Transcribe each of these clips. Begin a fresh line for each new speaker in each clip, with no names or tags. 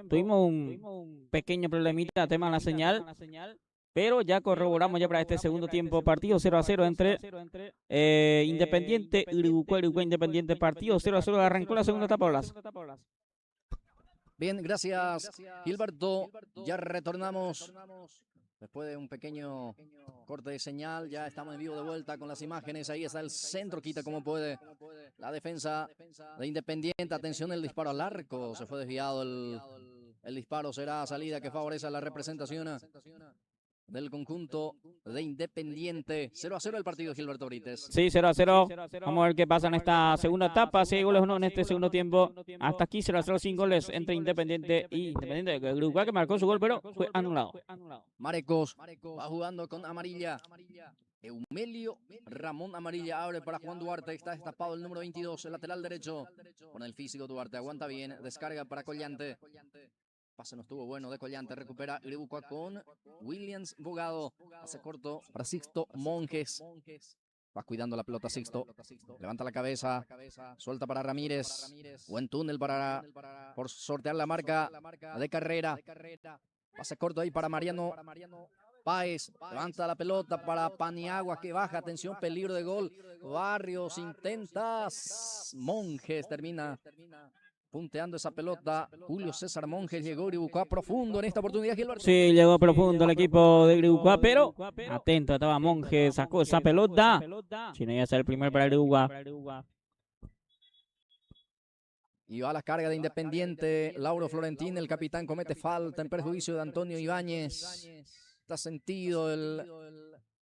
tuvimos un pequeño problemita, tema de la señal, pero ya corroboramos ya para este segundo tiempo. Partido 0-0 entre Independiente Uruguay, Uruguay Independiente. Partido 0-0, arrancó la segunda etapa, Blas.
Bien, gracias Gilberto. Ya retornamos después de un pequeño corte de señal. Ya estamos en vivo de vuelta con las imágenes. Ahí está el centro, quita como puede la defensa de Independiente. Atención, el disparo al arco. Se fue desviado el disparo. Será salida que favorece a la representación del conjunto de Independiente. 0-0 el partido, Gilberto Brites.
Sí, 0-0. Vamos a ver qué pasa en esta segunda etapa. Si hay goles o no en este segundo tiempo. Hasta aquí 0-0 sin goles entre Independiente y Independiente de Uruguay, que marcó su gol, pero fue anulado.
Marecos va jugando con amarilla. Eumelio Ramón Amarilla abre para Juan Duarte. Está destapado el número 22, el lateral derecho. Con el físico Duarte, aguanta bien. Descarga para Collante. Pase no estuvo bueno de Collante. Recupera Iribucua con Williams Bogado. Pase corto para Sixto Monjes. Va cuidando la pelota Sixto. Levanta la cabeza. Suelta para Ramírez. Buen túnel por sortear la marca de Carrera. Pase corto ahí para Mariano Páez. Levanta la pelota para Paniagua que baja. Atención, peligro de gol. Barrios intenta. Monjes termina punteando esa pelota. Julio César Monjes llegó Iribucua profundo en esta oportunidad, Gilberto.
Sí, llegó profundo el equipo de Iribucua, pero atento, estaba Monjes, sacó esa pelota. Si no iba a ser el primer para Iribucua.
Y va a la carga de Independiente. Lauro Florentín, el capitán, comete falta en perjuicio de Antonio Ibáñez. Está sentido el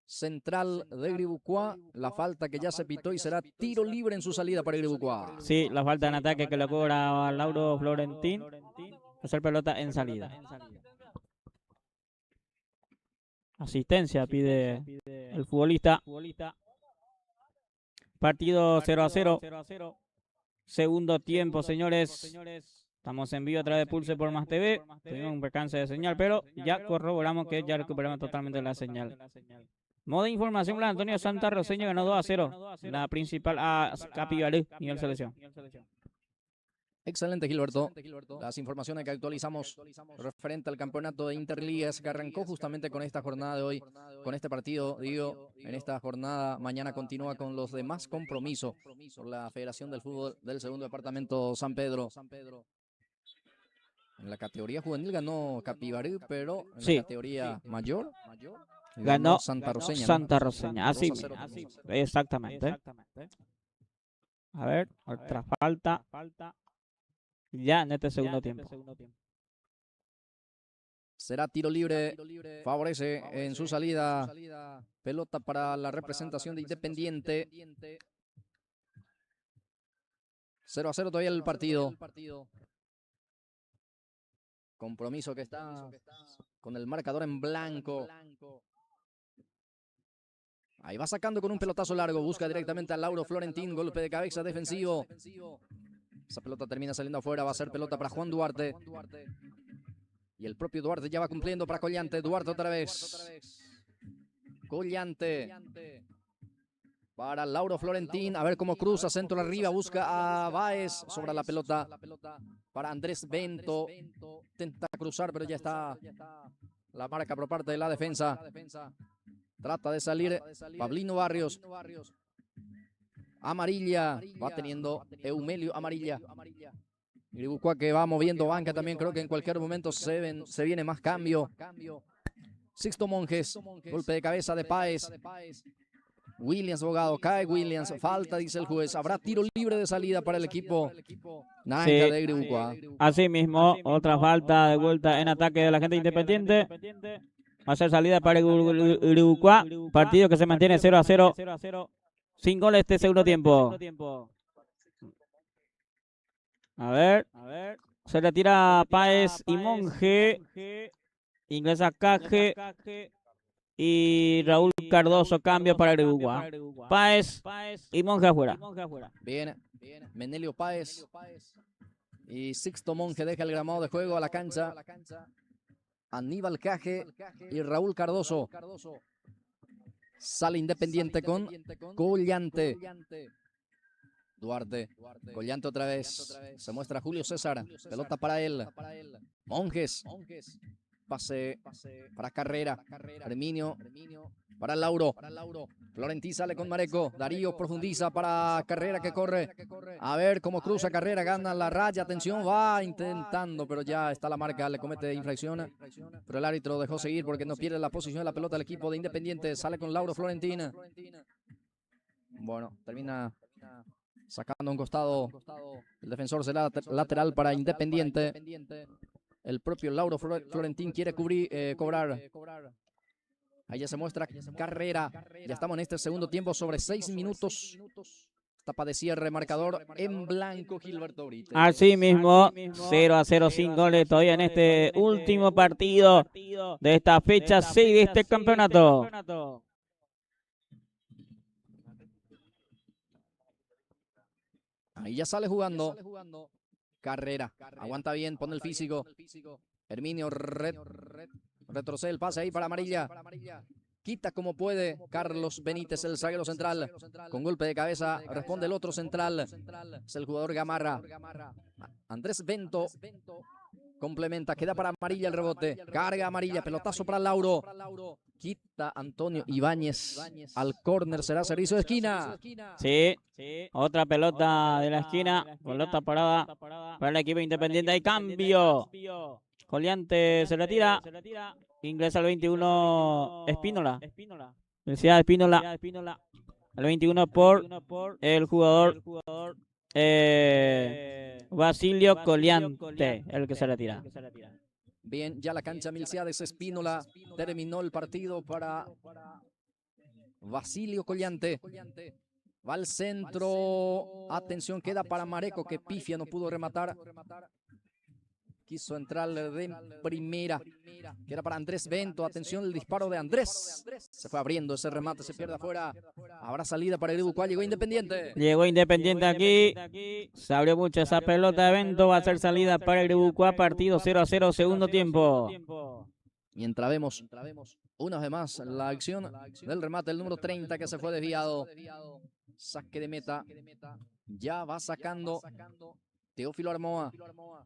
central de Iribucua. La falta que ya se pitó y será tiro libre en su salida para Iribucua.
Sí, la falta en ataque que le cobra a Lauro Florentín. Hacer pelota en salida. Asistencia pide el futbolista. Partido 0-0. Segundo tiempo, señores. Estamos en vivo a través de Pulse por Más TV. Tuvimos un percance de señal, pero ya corroboramos que ya recuperamos totalmente la señal. Modo de información, Antonio Santa Roseña ganó 2-0. La principal a Capibarú, nivel selección.
Excelente, Gilberto. Las informaciones que actualizamos referente al campeonato de Interligas que arrancó justamente con esta jornada de hoy, con este partido, digo, en esta jornada mañana continúa con los demás compromisos por la Federación del Fútbol del Segundo Departamento San Pedro. En la categoría juvenil ganó Capibarú, pero en la categoría mayor
ganó
Santa Roseña.
Santa Roseña, así, exactamente. A ver, otra falta. Ya en este segundo tiempo.
Será tiro libre, favorece en su salida. Pelota para la representación de Independiente. 0-0 todavía el partido. Compromiso que está con el marcador en blanco. Ahí va sacando con un pelotazo largo. Busca directamente a Lauro Florentín. Golpe de cabeza defensivo. Esa pelota termina saliendo afuera. Va a ser pelota para Juan Duarte. Y el propio Duarte ya va cumpliendo para Collante. Duarte otra vez. Collante. Para Lauro Florentín. A ver cómo cruza. Centro arriba. Busca a Báez. Sobra la pelota para Andrés Bento. Intenta cruzar, pero ya está la marca por parte de la defensa. Trata de salir Pablino Barrios. Amarilla. Va teniendo Eumelio Amarilla. Iribucua que va moviendo banca también. Creo que en cualquier momento se viene más cambio. Sixto Monjes. Golpe de cabeza de Páez. Williams Bogado. Cae Williams. Falta, dice el juez. Habrá tiro libre de salida para el equipo naranja de Iribucua.
Así mismo, otra falta de vuelta en ataque de la gente Independiente. Va a ser salida para Iribucua. Partido que se mantiene 0-0. Sin goles este segundo tiempo. A ver. Se retira Páez y Monje. Ingresa Caje. Y Raúl Cardoso cambio para Iribucua. Páez y Monje afuera.
Bien. Menelio Páez. Y Sixto Monje deja el gramado de juego a la cancha. Aníbal Caje y Raúl Cardoso. Sale Independiente con Collante. Duarte, Collante otra vez, se muestra Julio César, pelota para él, Monjes, pase para Carrera, Herminio para Lauro, Florentín sale con Mareco, Darío profundiza para Carrera que corre, a ver cómo cruza Carrera, gana la raya, atención, va intentando, pero ya está la marca, le comete infracción, pero el árbitro dejó seguir porque no pierde la posición de la pelota el equipo de Independiente, sale con Lauro Florentín, bueno, termina sacando un costado, el defensor será lateral para Independiente. El propio Lauro Florentín quiere cobrar. Ahí ya se muestra Carrera. Ya estamos en este segundo tiempo sobre 6 minutos. Etapa de cierre, marcador en blanco, Gilberto Brites.
Así mismo, 0-0 sin goles todavía en este último partido de esta fecha 6 de este campeonato.
Ahí ya sale jugando. Carrera. Aguanta bien, pone el físico. Herminio retrocede el pase ahí para Amarilla. Quita como puede Carlos Benítez, el zaguero central. Con golpe de cabeza responde el otro central. Es el jugador Gamarra. Andrés Bento complementa, queda para Amarilla el rebote. Carga Amarilla, pelotazo para Lauro. Quita Antonio Ibáñez al córner, será servicio de esquina.
Sí, otra pelota de la esquina, pelota parada para el equipo Independiente. Hay cambio. Collante se retira. Ingresa al 21 Espínola. Felicidades Espínola. El 21 por el jugador Basilio Collante, el que se retira.
Bien, ya la cancha Milciades Espínola terminó el partido para Basilio Collante. Va al centro. Atención, queda para Mareco, que pifia, no pudo rematar. Quiso entrar de primera. Queda para Andrés Bento. Atención, el disparo de Andrés. Se fue abriendo ese remate, se pierde afuera. Habrá salida para Iribucuá. Llegó Independiente.
Llegó Independiente aquí. Se abrió mucho esa pelota de Bento. Va a ser salida para Iribucuá. Partido 0-0, segundo tiempo.
Mientras vemos una vez más la acción del remate, el número 30 que se fue desviado. Saque de meta. Ya va sacando Teófilo Armoa.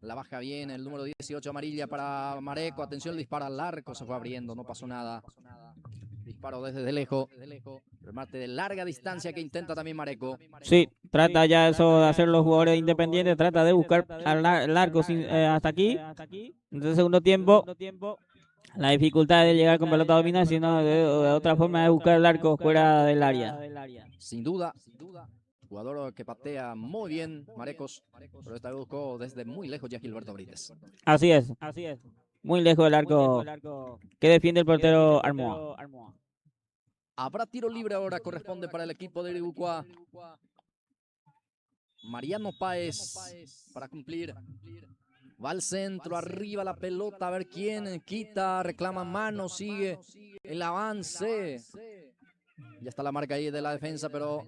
La baja bien, el número 18 Amarilla para Mareco. Atención, el disparo al arco, se fue abriendo, no pasó nada. Disparo desde de lejos. Remate de larga distancia que intenta también Mareco.
Sí, trata ya eso de hacer los jugadores independientes. Trata de buscar al arco hasta aquí. En el segundo tiempo. La dificultad de llegar con pelota dominada, sino de otra forma de buscar el arco fuera del área.
Sin duda. Jugador que patea muy bien, Marecos, pero esta vez buscó desde muy lejos ya Gilberto Brites.
Así es. Muy lejos del arco que defiende el portero Armoa.
Habrá tiro libre ahora, corresponde para el equipo de Iribucuá. Mariano Páez para cumplir. Va al centro, arriba la pelota, a ver quién quita, reclama mano, sigue el avance. Ya está la marca ahí de la defensa, pero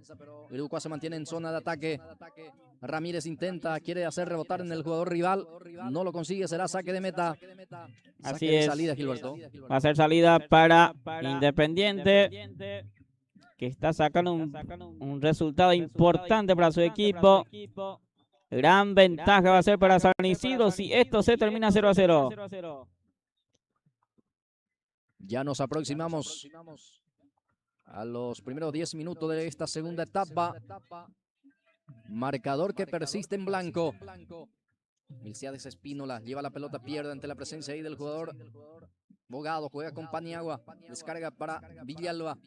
Iribucuá se mantiene en zona de ataque. Ramírez intenta, quiere hacer rebotar en el jugador rival. No lo consigue, será saque de meta.
Así
de
es.
Salida, Gilberto.
Va a ser salida para Independiente, que está sacando un resultado importante para su equipo. Gran ventaja va a ser para San Isidro si esto se termina 0-0.
Ya nos aproximamos a los primeros 10 minutos de esta segunda etapa. Marcador que persiste en blanco. Milciades Espínola lleva la pelota, pierde ante la presencia ahí del jugador Bogado, juega con Paniagua, descarga para Villalba.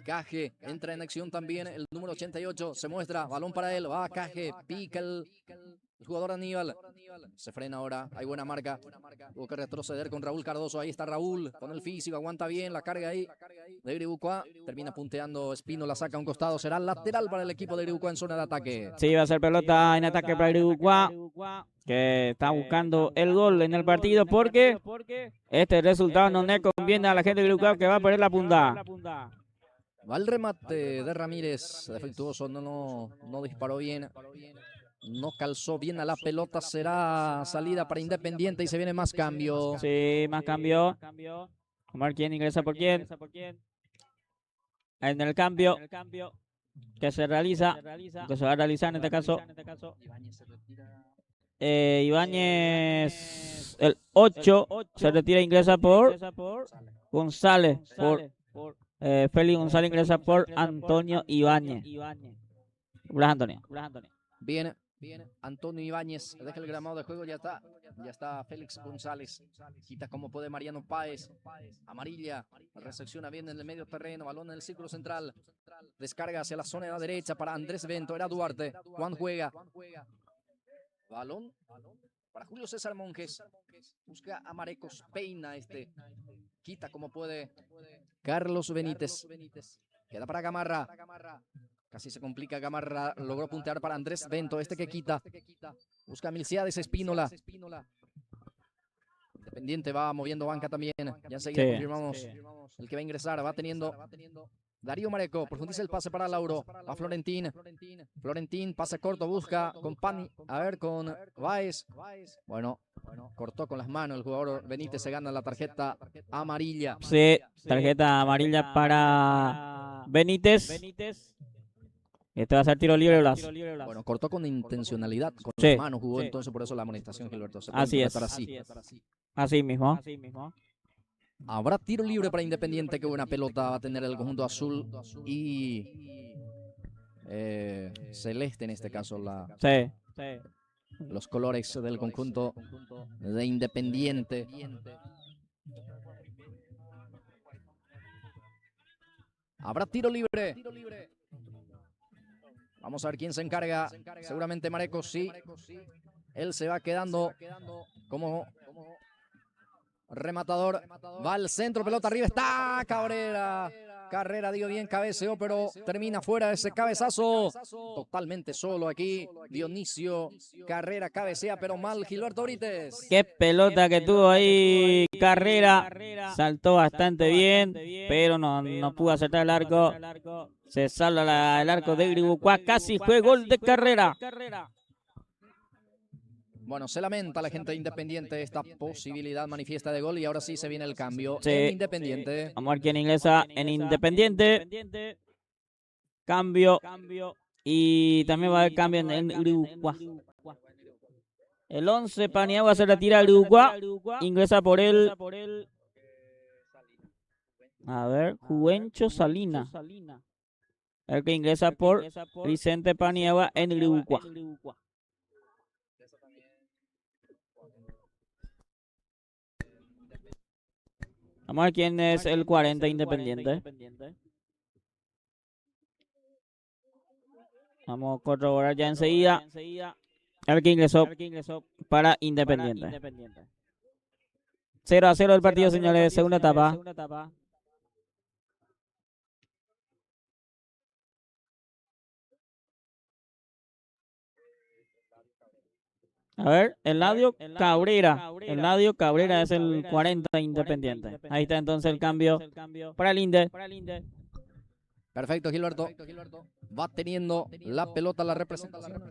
Caje entra en acción también, el número 88 se muestra, balón para él, va Caje, pica el jugador Aníbal. Se frena ahora, hay buena marca. Tuvo que retroceder con Raúl Cardoso, ahí está Raúl, con el físico, aguanta bien la carga ahí de Iribucuá. Termina punteando Espínola, saca a un costado, será lateral para el equipo de Iribucuá en zona de ataque.
Sí, va a ser pelota en ataque para Iribucuá, que está buscando el gol en el partido porque este resultado no le conviene a la gente de Iribucuá, que va a perder la punta.
Va el remate de Ramírez, defectuoso, no disparó bien. No calzó bien a la pelota, será salida para Independiente y se viene más cambio.
Sí, más cambio. Vamos a ver quién ingresa por quién. En el cambio que se realiza, que se va a realizar en este caso. Ibáñez, el 8, se retira, ingresa por González. Félix González ingresa por Antonio Ibáñez. Blas Antonio.
Bien, Antonio Ibáñez deja el gramado de juego, ya está Félix González, quita como puede Mariano Páez, amarilla, recepciona bien en el medio terreno, balón en el círculo central, descarga hacia la zona de la derecha para Andrés Bento, era Duarte, Juan juega, balón para Julio César Monjes, busca a Marecos, peina quita como puede Carlos Benítez, queda para Gamarra. Casi se complica, Gamarra logró puntear para Andrés Bento, que quita. Busca a Milciades Espínola. Independiente va moviendo banca también. Ya enseguida confirmamos el que va a ingresar. Va teniendo Darío Mareco. Profundiza el pase para Lauro. Va Florentín. Florentín, pase corto, busca con Pani. A ver, con Báez. Bueno, cortó con las manos el jugador Benítez, se gana la tarjeta amarilla.
Sí, tarjeta amarilla para Benítez. Este va a ser tiro libre, Blas.
Bueno, cortó con intencionalidad, con las manos jugó, entonces por eso la amonestación, Gilberto.
Así es. Así mismo.
Habrá tiro libre para Independiente. Qué buena pelota va a tener el conjunto azul y celeste en este caso. Los colores del conjunto de Independiente. Habrá tiro libre. Vamos a ver quién se encarga. Seguramente Marecos, sí. Él se va quedando como rematador. Va al centro, pelota arriba. Está Cabrera. Carrera dio bien, cabeceó, pero termina fuera ese cabezazo. Totalmente solo aquí. Dionisio Carrera cabecea, pero mal Gilberto Brites.
Qué pelota que tuvo ahí Carrera. Saltó bastante bien, pero no pudo acertar el arco. Se salva el arco de Gribucuá. Casi fue gol de Carrera.
Bueno, se lamenta la gente de Independiente esta posibilidad manifiesta de gol y ahora sí se viene el cambio
Sí.
en Independiente.
Vamos a ver quién ingresa en Independiente. Cambio. Y también va a haber cambio en Gribucuá. El 11, Paniagua se retira a Gribucuá. Ingresa por él. A ver, Juvencho Salina. El que ingresa por Vicente Paniagua en Gribucuá. Vamos a ver quién es el 40 Independiente. Vamos a corroborar ya enseguida. El que ingresó para Independiente. 0-0 el partido, señores. Segunda etapa. A ver, Eladio Cabrera. Eladio Cabrera es el 40 Independiente. Ahí está entonces el cambio para el Inde.
Perfecto, Gilberto. Va teniendo la pelota la representación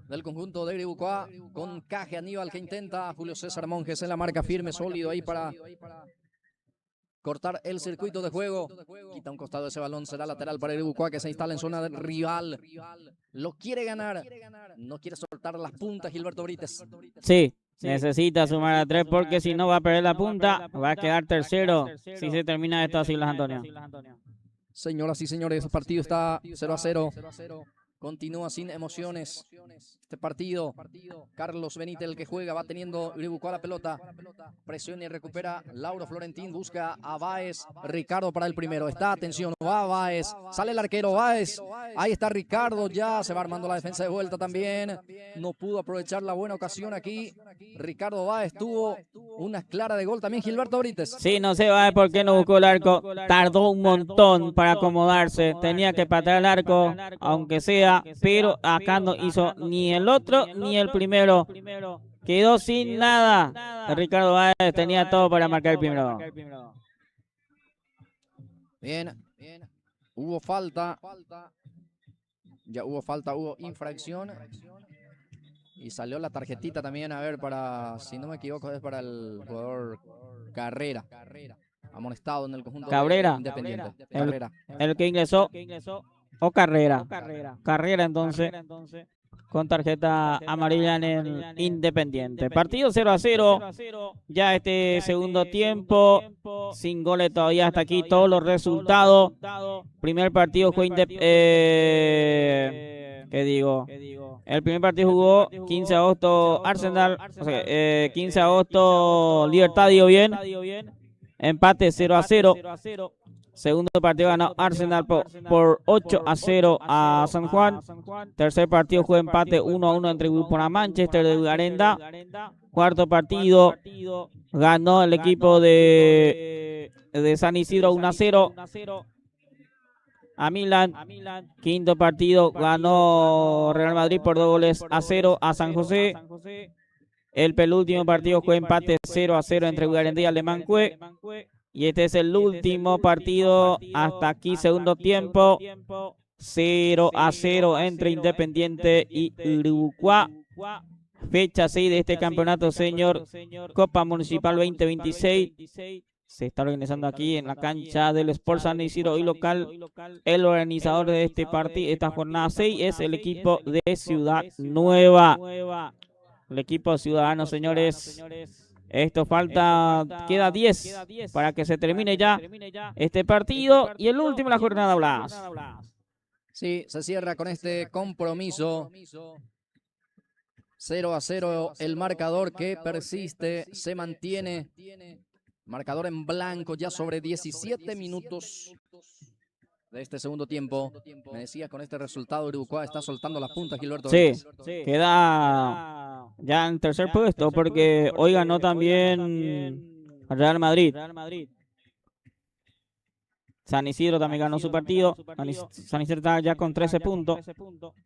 del conjunto de Gribucuá con Caje Aníbal que intenta. Julio César Monjes en la marca firme, sólido ahí para cortar el circuito de juego. Quita un costado de ese balón, será lateral para Gribucuá que se instala en zona rival. Lo quiere ganar, no quiere soltar las puntas Gilberto Brites.
Sí, necesita sumar a 3 porque si no va a perder la punta, va a quedar tercero si se termina esto así, Blas Antonio.
Señoras y señores, el partido está 0-0. Continúa sin emociones este partido. Carlos Benítez, el que juega, va teniendo Gribucuá la pelota. Presiona y recupera Lauro Florentín. Busca a Báez. Ricardo para el primero. Está, atención, va Báez. Sale el arquero Báez. Ahí está Ricardo. Ya se va armando la defensa de vuelta también. No pudo aprovechar la buena ocasión aquí. Ricardo Báez tuvo una clara de gol también. Gilberto Brites.
Sí, no sé por qué no buscó el arco. Tardó un montón para acomodarse. Tenía que patear el arco, aunque sea. Pero acá no hizo ni el otro ni el primero. Quedó sin nada. Ricardo Báez tenía todo para marcar el primero.
Bien. Hubo falta. Ya hubo falta, hubo infracción. Y salió la tarjetita también, a ver, si no me equivoco, es para el jugador Carrera. Amonestado en el conjunto
Cabrera.
Independiente.
El que ingresó. o Carrera. Carrera entonces, con tarjeta amarilla en el Independiente. Partido 0-0. Ya este segundo tiempo, sin goles todavía hasta aquí todos los resultados. Primer partido fue ¿qué digo? El primer partido jugó 15 de agosto Arsenal, o sea, 15 de agosto Libertad, dio bien. Empate 0-0. Segundo partido ganó Arsenal por 8-0 a San Juan. Tercer partido fue empate 1-1 entre Grupo Manchester de Garenda. Cuarto partido ganó el equipo de San Isidro 1-0 a Milan. Quinto partido ganó Real Madrid por 2-0 a San José. El penúltimo partido fue empate 0-0 entre Garenda y Alemán Cue. Y este es el último partido hasta aquí, segundo tiempo. 0-0 entre Independiente y Uruguay. Fecha 6 de este campeonato, señor. Copa Municipal 2026. Se está organizando aquí en la cancha del Sport San Isidro y local. El organizador de este partido, esta jornada 6, es el equipo de Ciudad Nueva. El equipo ciudadano, señores. Esto queda 10 para que se termine ya este partido. Y el último, la jornada Blas.
Sí, se cierra con este compromiso. 0-0 el marcador que persiste, se mantiene. Marcador en blanco ya sobre 17 minutos de este segundo tiempo. Me decía, con este resultado Uruguay está soltando las puntas, Gilberto.
Sí, queda ya en tercer puesto porque hoy ganó también Real Madrid. San Isidro también ganó su partido. San Isidro está ya con 13 puntos,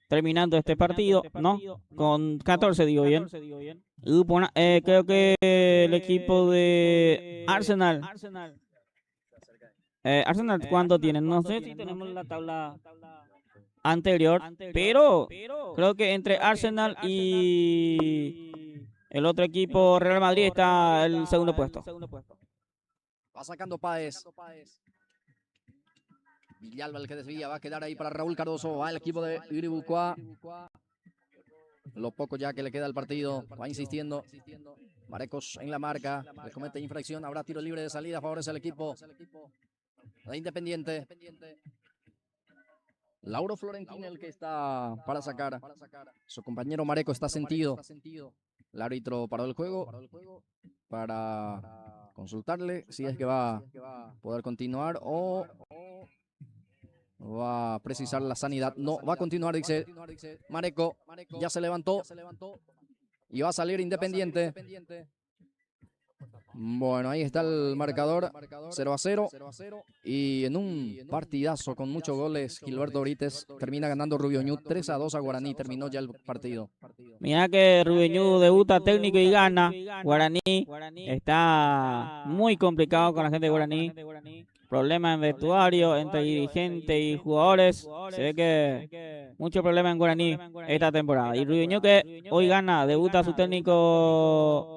terminando este partido, ¿no? Con 14, digo bien. Creo que el equipo de Arsenal. Arsenal, ¿cuánto tienen? No sé si tenemos la tabla anterior, pero creo que entre Arsenal y el otro equipo Real Madrid está el segundo puesto.
Va sacando Páez. Villalba el que desvía, va a quedar ahí para Raúl Cardoso, va el equipo de Iribucua. Lo poco ya que le queda al partido, va insistiendo. Marecos en la marca, le comete infracción, habrá tiro libre de salida, favorece al equipo de Independiente. Lauro Florentín el que está para sacar. Su compañero Mareco está sentido. El árbitro paró el juego para consultarle si es que va a poder continuar o va a precisar la sanidad. No, va a continuar, dice Mareco. Ya se levantó y va a salir Independiente. Bueno, ahí está el marcador, 0-0. Y en un partidazo con muchos goles, Gilberto Brites termina ganando Rubio Ñu 3-2 a Guaraní. Terminó ya el partido.
Mira que Rubio Ñu debuta técnico y gana. Guaraní está muy complicado con la gente de Guaraní. Problemas en vestuario entre dirigentes y jugadores. Se ve que mucho problema en Guaraní esta temporada. Y Rubio Ñu que hoy gana, debuta su técnico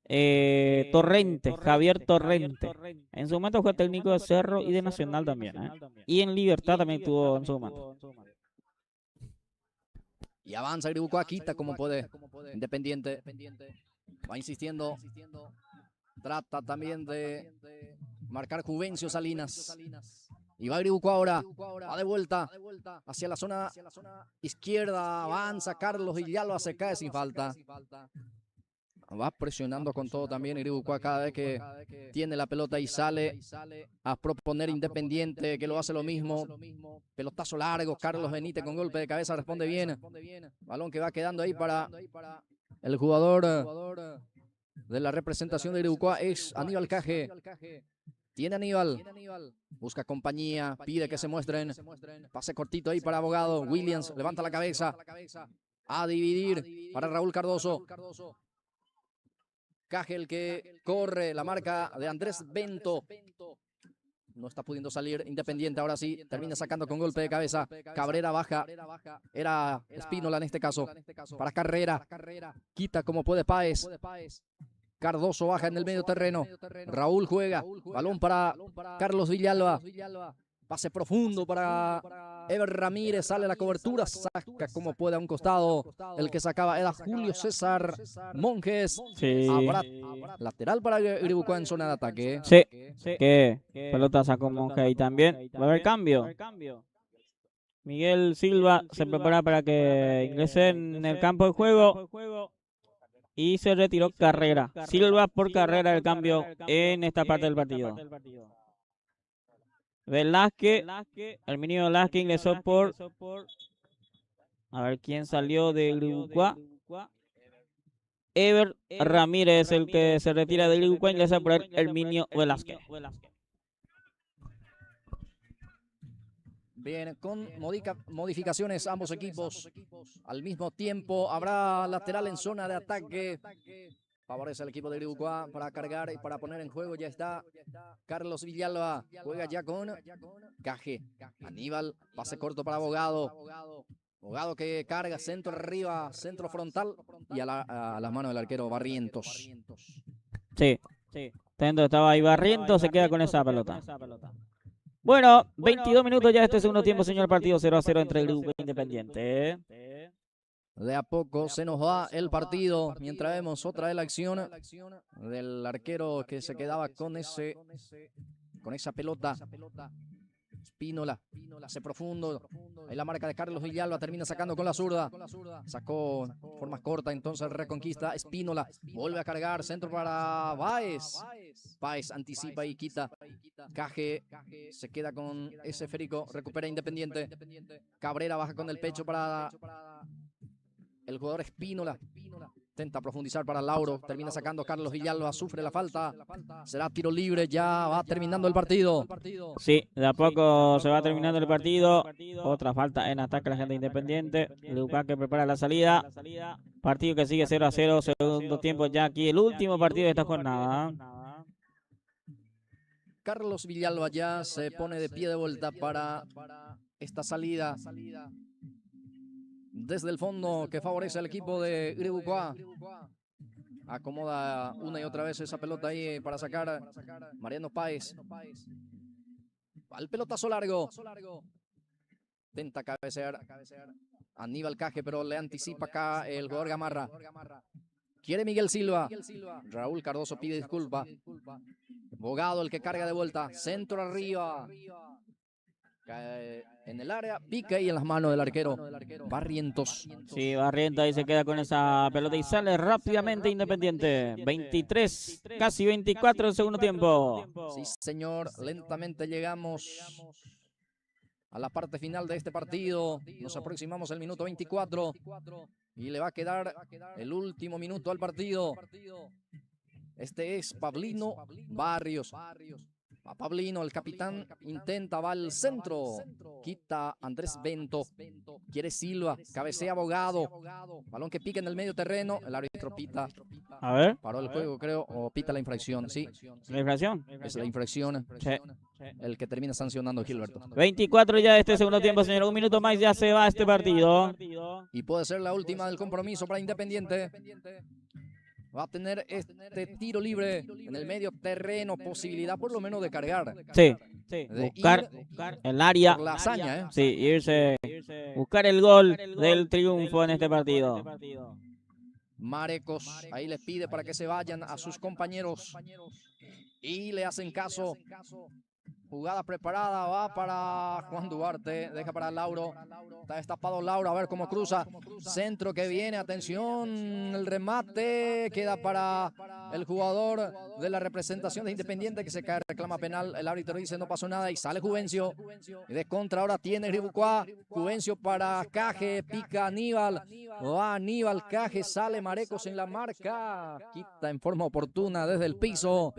Torrente, Javier Torrente. En su momento fue técnico de Cerro y de Nacional también. Y en Libertad también tuvo en su momento.
Y avanza Iribucua, quita como puede Independiente. Va insistiendo. Trata también de marcar Juvencio Salinas. Y va Iribucua ahora. Va de vuelta hacia la zona izquierda. Avanza Carlos Villalba, se cae sin falta. Va presionando con todo también Iribucua cada vez que tiene la pelota y sale a proponer Independiente, que lo hace lo mismo. Pelotazo largo, Carlos Benítez con golpe de cabeza, responde bien. Balón que va quedando ahí para el jugador de la representación de Iribucua, es Aníbal Caje. Tiene Aníbal, busca compañía, pide que se muestren. Pase cortito ahí para Abogado. Williams levanta la cabeza a dividir para Raúl Cardoso. Caje el que corre, la marca de Andrés Bento. No está pudiendo salir Independiente, ahora sí, termina sacando con golpe de cabeza. Cabrera baja, era Espínola en este caso, para Carrera. Quita como puede Páez. Cardoso baja en el medio terreno. Raúl juega, balón para Carlos Villalba. Pase profundo para Ever Ramírez, sale la cobertura, saca como puede a un costado. El que sacaba era Julio César Monjes.
Sí.
Habrá lateral para Iribucua en zona de ataque.
Sí. Que pelota sacó Monge ahí también. Va a haber cambio. Miguel Silva se prepara para que ingrese en el campo de juego. Y se retiró Carrera. Silva por Carrera el cambio en esta parte del partido. Velázquez, Herminio Velázquez ingresó por... A ver quién salió de Iribucua. Ever Ramírez, el que se retira de Iribucua, ingresa por Herminio Velázquez.
Bien, con modificaciones ambos equipos. Al mismo tiempo habrá lateral en zona de ataque. Favorece al equipo de Iribucua para cargar y para poner en juego. Ya está Carlos Villalba. Juega ya con Caje. Aníbal, pase corto para Abogado. Abogado que carga centro arriba, centro frontal. Y a las manos del arquero Barrientos.
Sí. Tendo estaba ahí Barrientos, se queda con esa pelota. Bueno, 22 minutos ya este segundo tiempo, señor. Partido 0-0 entre Iribucua e Independiente.
De a poco se nos va el partido, mientras vemos otra vez la acción del arquero que se quedaba con esa pelota. Espínola, hace profundo. Ahí la marca de Carlos Villalba, termina sacando con la zurda. Sacó forma corta, entonces reconquista Espínola. Vuelve a cargar, centro para Báez. Báez anticipa y quita. Caje se queda con ese esférico, recupera Independiente. Cabrera baja con el pecho para el jugador Espínola. Intenta profundizar para Lauro. Termina sacando Carlos Villalba. Sufre la falta. Será tiro libre. Ya va terminando el partido.
Sí, de a poco se va terminando el partido. Otra falta en ataque a la gente de Independiente. Iribucua que prepara la salida. Partido que sigue 0-0. Segundo tiempo ya aquí. El último partido de esta jornada.
Carlos Villalba ya se pone de pie de vuelta para esta salida desde el fondo que favorece al equipo de Iribucua. Acomoda una y otra vez esa pelota ahí para sacar Mariano Páez. Al pelotazo largo. Intenta cabecear Aníbal Caje, pero le anticipa acá el jugador Gamarra. Quiere Miguel Silva. Raúl Cardoso pide disculpa. Bogado el que carga de vuelta. Centro arriba. Cae en el área, pica y en las manos del arquero Barrientos.
Sí, Barrientos ahí se queda con esa pelota y sale rápidamente Independiente. 23, casi 24 el segundo tiempo.
Sí, señor, lentamente llegamos a la parte final de este partido. Nos aproximamos al minuto 24 y le va a quedar el último minuto al partido. Este es Pablino Barrios. A Pablino, el capitán, intenta, va al centro. Quita Andrés Bento. Quiere Silva, cabecea Abogado. Balón que pica en el medio terreno. El árbitro pita.
A ver.
Paró el juego, creo, o pita la infracción. Sí.
¿La infracción?
Es la infracción.
Sí.
El que termina sancionando Gilberto.
24 ya de este segundo tiempo, señor. Un minuto más ya se va este partido.
Y puede ser la última del compromiso para Independiente. Va a tener este tiro libre en el medio terreno, posibilidad por lo menos de cargar.
Sí,
De
buscar el área.
por la hazaña, ¿eh?
Sí, irse, buscar el gol del triunfo en este partido.
Marecos, ahí les pide para que se vayan a sus compañeros y le hacen caso. Jugada preparada, va para Juan Duarte, deja para Lauro. Está destapado Lauro, a ver cómo cruza. Centro que viene, atención, el remate queda para el jugador de la representación de Independiente que se cae, reclama penal. El árbitro dice no pasó nada y sale Juvencio. Y de contra ahora tiene Iribucua. Juvencio para Caje, pica Aníbal. Va Aníbal, Caje, sale Marecos en la marca. Quita en forma oportuna desde el piso.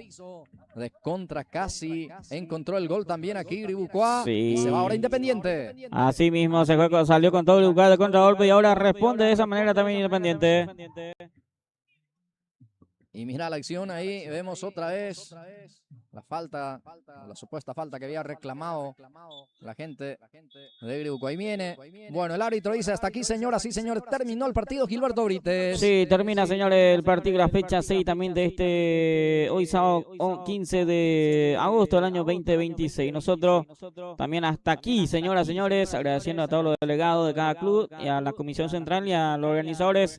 De contra casi encontró el gol también aquí Iribucua.
Sí.
Y se va ahora Independiente.
Así mismo se fue, salió con todo Iribucua de contragolpe y ahora responde de esa manera también Independiente.
Y mira la acción ahí, vemos otra vez la falta, la supuesta falta que había reclamado la gente de Greuco. Ahí viene. Bueno, el árbitro dice hasta aquí, señoras y señores, terminó el partido. Gilberto Brites.
Sí, termina, señores, el partido, la fecha 6 también de hoy sábado 15 de agosto del año 2026. Nosotros también hasta aquí, señoras y señores, agradeciendo a todos los delegados de cada club y a la comisión central y a los organizadores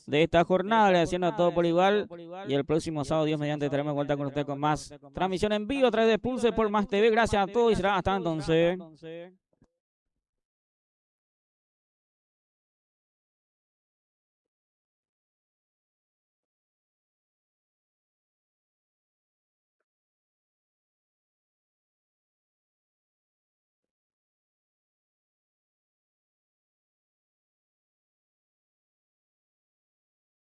de esta jornada, agradeciendo a todos por igual. Y el próximo sábado, Dios mediante, estaremos de vuelta con usted con más transmisión en vivo a través de Pulse por Más TV. Gracias a todos y será hasta entonces.